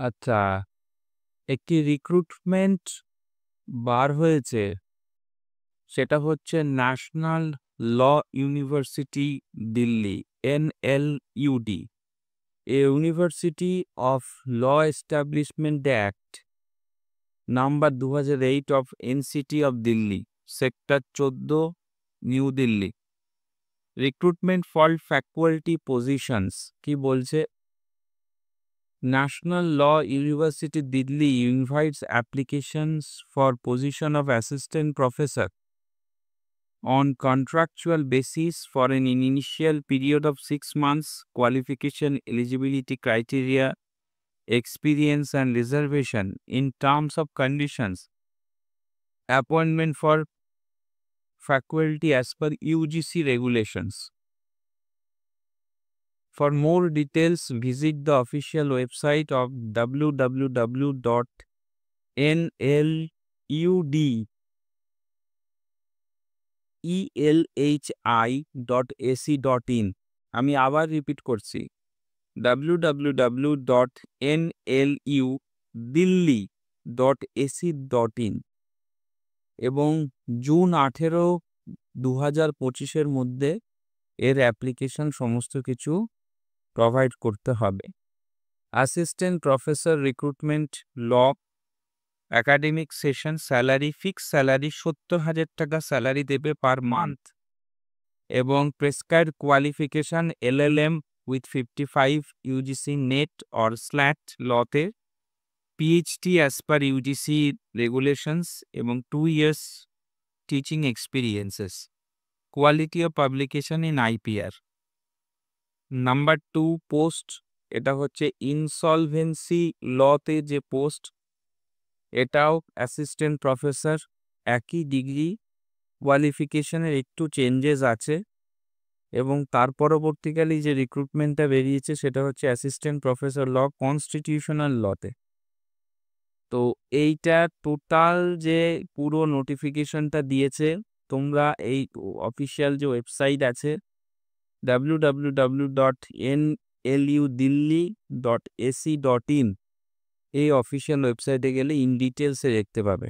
আচ্ছা, একটি রিক্রুটমেন্ট বার হয়েছে, সেটা হচ্ছে national law university Delhi, NLUD, a university of law establishment act number 2008 of NCT of Delhi, sector 14, new Delhi. Recruitment for faculty positions কি বলছে? National Law University Delhi invites applications for position of assistant professor on contractual basis for an initial period of 6 months. Qualification, eligibility criteria, experience and reservation in terms of conditions. Appointment for faculty as per UGC regulations. For more details, visit the official website of www.nludi.elhi.ac.in। আমি আবার repeat করছি, www.nludilli.ac.in এবং June 18, 2025 মধ্যে এর application সমস্ত কিছু provide করতে হবে। Assistant professor recruitment law academic session salary, fix salary 70,000 টাকা স্যালারি দেবে পার মান্থ এবং prescribed qualification LLM with 55 UGC net or CLAT লতে, PhD as per UGC regulations এবং 2 years teaching experiences. Quality of publication in IPR। Number 2 post, এটা হচ্ছে insolvency লতে যে post, এটাও অ্যাসিস্ট্যান্ট প্রফেসর, একই ডিগ্রি, কোয়ালিফিকেশনের একটু চেঞ্জেস আছে এবং তার পরবর্তীকালে যে রিক্রুটমেন্টটা বেরিয়েছে সেটা হচ্ছে অ্যাসিস্ট্যান্ট প্রফেসর ল কনস্টিটিউশনাল লতে। তো এইটা টোটাল যে পুরো নোটিফিকেশনটা দিয়েছে, তোমরা এই অফিসিয়াল যে ওয়েবসাইট আছে www.nludilli.ac.in এই অফিসিয়াল ওয়েবসাইটে গেলে ইন ডিটেলসে দেখতে পাবে।